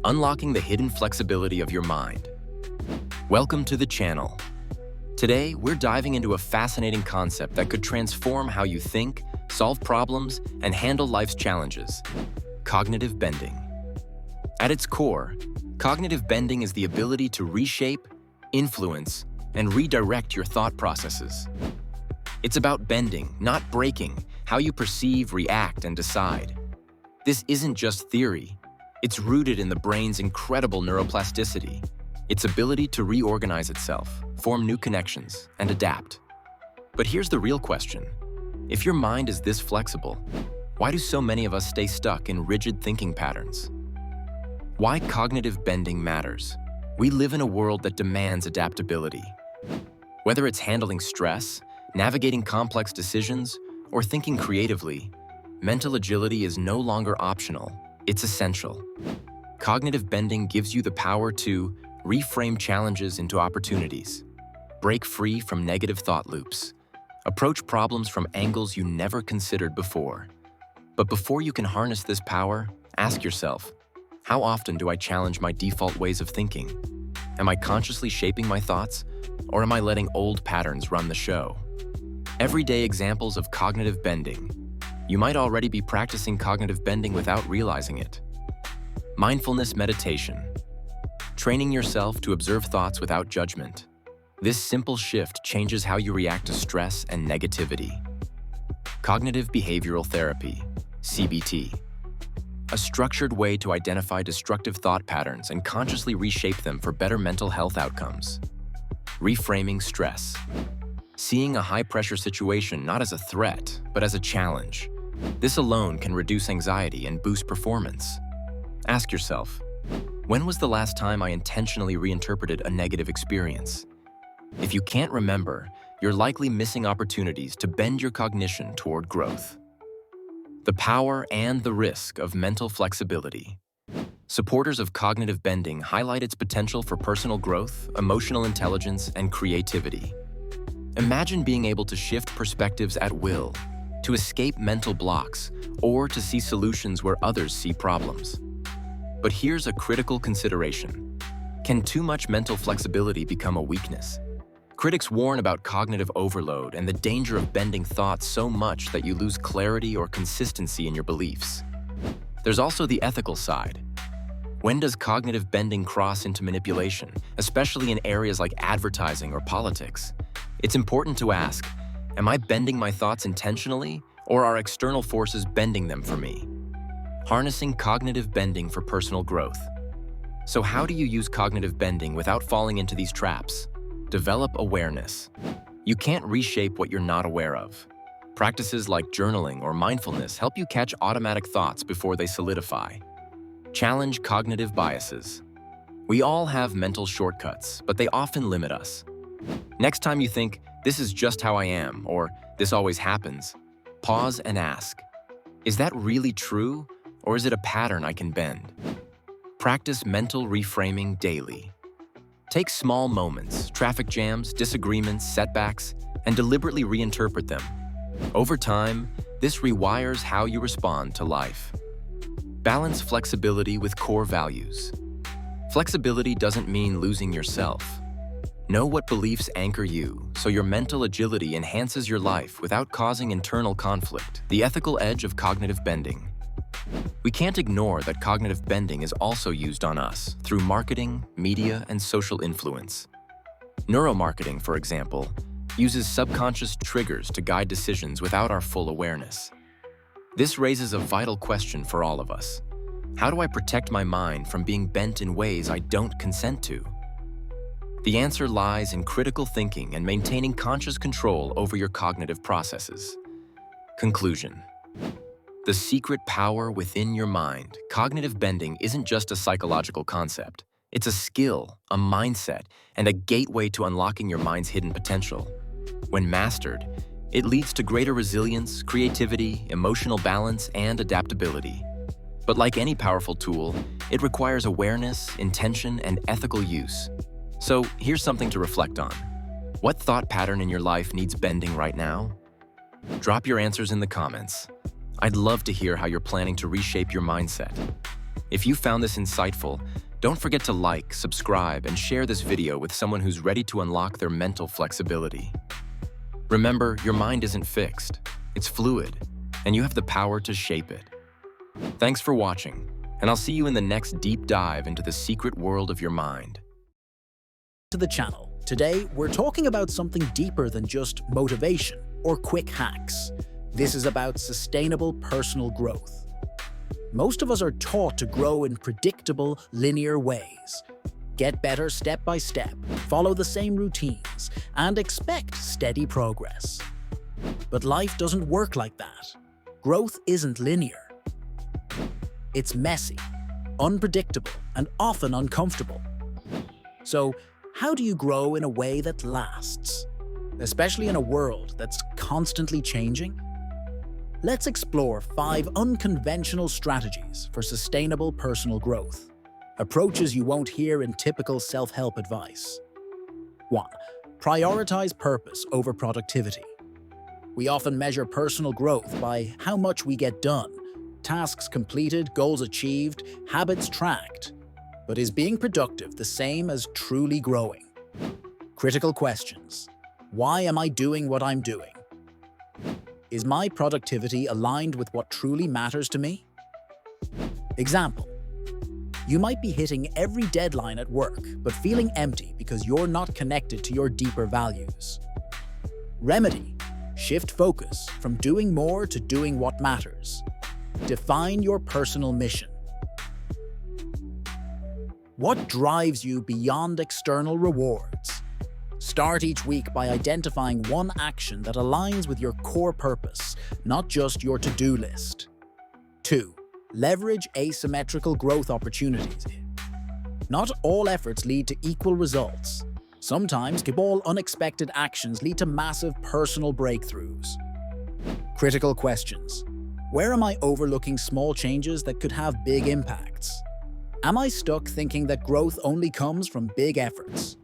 unlocking the hidden flexibility of your mind. Welcome to the channel. Today, we're diving into a fascinating concept that could transform how you think, solve problems, and handle life's challenges: cognitive bending. At its core, cognitive bending is the ability to reshape, influence, and redirect your thought processes. It's about bending, not breaking, how you perceive, react, and decide. This isn't just theory. It's rooted in the brain's incredible neuroplasticity, its ability to reorganize itself, form new connections, and adapt. But here's the real question. If your mind is this flexible, why do so many of us stay stuck in rigid thinking patterns? Why cognitive bending matters. We live in a world that demands adaptability. Whether it's handling stress, navigating complex decisions, or thinking creatively, mental agility is no longer optional, it's essential. Cognitive bending gives you the power to reframe challenges into opportunities, break free from negative thought loops, approach problems from angles you never considered before. But before you can harness this power, ask yourself, how often do I challenge my default ways of thinking? Am I consciously shaping my thoughts, or am I letting old patterns run the show? Everyday examples of cognitive bending. You might already be practicing cognitive bending without realizing it. Mindfulness meditation. Training yourself to observe thoughts without judgment. This simple shift changes how you react to stress and negativity. Cognitive behavioral therapy, CBT. A structured way to identify destructive thought patterns and consciously reshape them for better mental health outcomes. Reframing stress. Seeing a high-pressure situation not as a threat, but as a challenge. This alone can reduce anxiety and boost performance. Ask yourself, when was the last time I intentionally reinterpreted a negative experience? If you can't remember, you're likely missing opportunities to bend your cognition toward growth. The power and the risk of mental flexibility. Supporters of cognitive bending highlight its potential for personal growth, emotional intelligence, and creativity. Imagine being able to shift perspectives at will, to escape mental blocks, or to see solutions where others see problems. But here's a critical consideration. Can too much mental flexibility become a weakness? Critics warn about cognitive overload and the danger of bending thoughts so much that you lose clarity or consistency in your beliefs. There's also the ethical side. When does cognitive bending cross into manipulation, especially in areas like advertising or politics? It's important to ask, am I bending my thoughts intentionally, or are external forces bending them for me? Harnessing cognitive bending for personal growth. So how do you use cognitive bending without falling into these traps? Develop awareness. You can't reshape what you're not aware of. Practices like journaling or mindfulness help you catch automatic thoughts before they solidify. Challenge cognitive biases. We all have mental shortcuts, but they often limit us. Next time you think, this is just how I am, or this always happens, pause and ask, is that really true, or is it a pattern I can bend? Practice mental reframing daily. Take small moments, traffic jams, disagreements, setbacks, and deliberately reinterpret them. Over time, this rewires how you respond to life. Balance flexibility with core values. Flexibility doesn't mean losing yourself. Know what beliefs anchor you, so your mental agility enhances your life without causing internal conflict. The ethical edge of cognitive bending. We can't ignore that cognitive bending is also used on us through marketing, media, and social influence. Neuromarketing, for example, uses subconscious triggers to guide decisions without our full awareness. This raises a vital question for all of us. How do I protect my mind from being bent in ways I don't consent to? The answer lies in critical thinking and maintaining conscious control over your cognitive processes. Conclusion. The secret power within your mind. Cognitive bending isn't just a psychological concept. It's a skill, a mindset, and a gateway to unlocking your mind's hidden potential. When mastered, it leads to greater resilience, creativity, emotional balance, and adaptability. But like any powerful tool, it requires awareness, intention, and ethical use. So here's something to reflect on. What thought pattern in your life needs bending right now? Drop your answers in the comments. I'd love to hear how you're planning to reshape your mindset. If you found this insightful, don't forget to like, subscribe, and share this video with someone who's ready to unlock their mental flexibility. Remember, your mind isn't fixed, it's fluid, and you have the power to shape it. Thanks for watching, and I'll see you in the next deep dive into the secret world of your mind. To the channel. Today, we're talking about something deeper than just motivation or quick hacks. This is about sustainable personal growth. Most of us are taught to grow in predictable, linear ways. Get better step by step, follow the same routines, and expect steady progress. But life doesn't work like that. Growth isn't linear. It's messy, unpredictable, and often uncomfortable. So, how do you grow in a way that lasts, especially in a world that's constantly changing? Let's explore 5 unconventional strategies for sustainable personal growth, approaches you won't hear in typical self-help advice. 1. Prioritize purpose over productivity. We often measure personal growth by how much we get done, tasks completed, goals achieved, habits tracked. But is being productive the same as truly growing? Critical questions. Why am I doing what I'm doing? Is my productivity aligned with what truly matters to me? Example. You might be hitting every deadline at work, but feeling empty because you're not connected to your deeper values. Remedy. Shift focus from doing more to doing what matters. Define your personal mission. What drives you beyond external rewards? Start each week by identifying one action that aligns with your core purpose, not just your to-do list. 2. Leverage asymmetrical growth opportunities. Not all efforts lead to equal results. Sometimes small, unexpected actions lead to massive personal breakthroughs. Critical questions. Where am I overlooking small changes that could have big impacts? Am I stuck thinking that growth only comes from big efforts?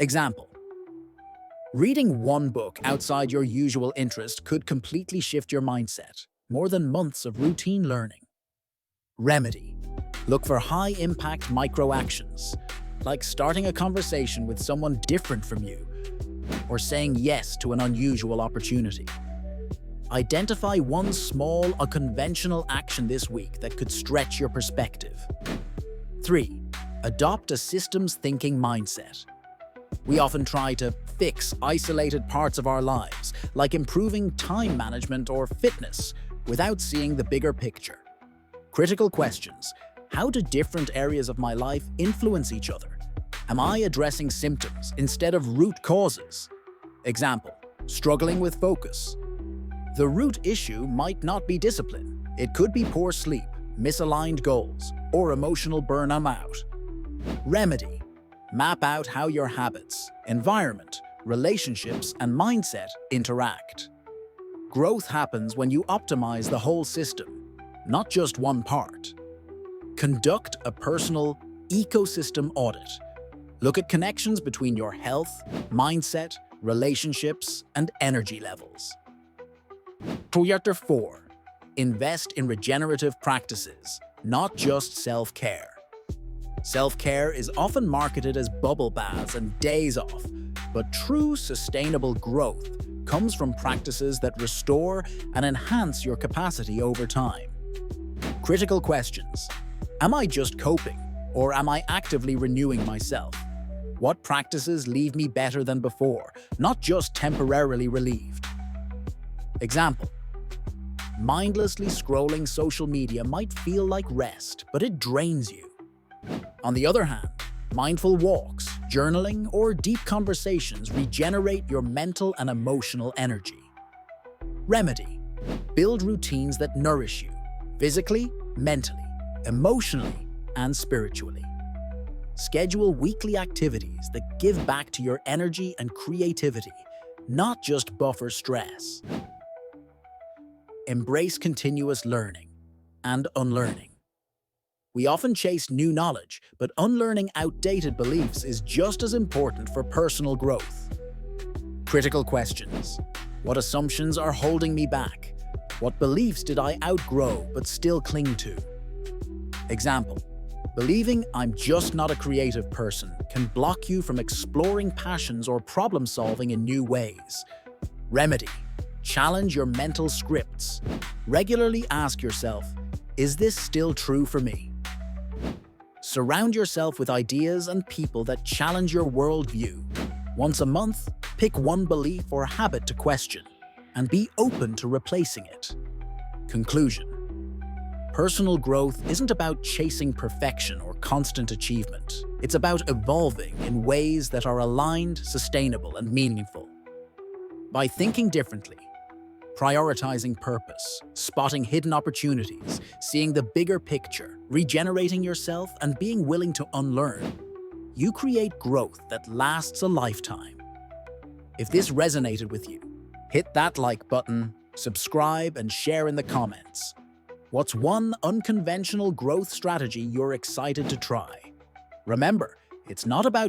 Example. Reading one book outside your usual interest could completely shift your mindset, more than months of routine learning. Remedy. Look for high-impact micro-actions, like starting a conversation with someone different from you, or saying yes to an unusual opportunity. Identify one small, unconventional action this week that could stretch your perspective. 3. Adopt a systems thinking mindset. We often try to fix isolated parts of our lives, like improving time management or fitness, without seeing the bigger picture. Critical questions. How do different areas of my life influence each other? Am I addressing symptoms instead of root causes? Example. Struggling with focus. The root issue might not be discipline. It could be poor sleep, misaligned goals, or emotional burnout. Remedy. Map out how your habits, environment, relationships, and mindset interact. Growth happens when you optimize the whole system, not just one part. Conduct a personal ecosystem audit. Look at connections between your health, mindset, relationships, and energy levels. 4. Invest in regenerative practices, not just self-care. Self-care is often marketed as bubble baths and days off, but true sustainable growth comes from practices that restore and enhance your capacity over time. Critical questions. Am I just coping, or am I actively renewing myself? What practices leave me better than before, not just temporarily relieved? Example. Mindlessly scrolling social media might feel like rest, but it drains you. On the other hand, mindful walks, journaling, or deep conversations regenerate your mental and emotional energy. Remedy. Build routines that nourish you, physically, mentally, emotionally, and spiritually. Schedule weekly activities that give back to your energy and creativity, not just buffer stress. Embrace continuous learning and unlearning. We often chase new knowledge, but unlearning outdated beliefs is just as important for personal growth. Critical questions. What assumptions are holding me back? What beliefs did I outgrow but still cling to? Example: believing I'm just not a creative person can block you from exploring passions or problem solving in new ways. Remedy: challenge your mental scripts. Regularly ask yourself, is this still true for me? Surround yourself with ideas and people that challenge your worldview. Once a month, pick one belief or habit to question, and be open to replacing it. Conclusion: personal growth isn't about chasing perfection or constant achievement. It's about evolving in ways that are aligned, sustainable, and meaningful. By thinking differently, prioritizing purpose, spotting hidden opportunities, seeing the bigger picture, regenerating yourself, and being willing to unlearn, you create growth that lasts a lifetime. If this resonated with you, hit that like button, subscribe, and share in the comments. What's one unconventional growth strategy you're excited to try? Remember, it's not about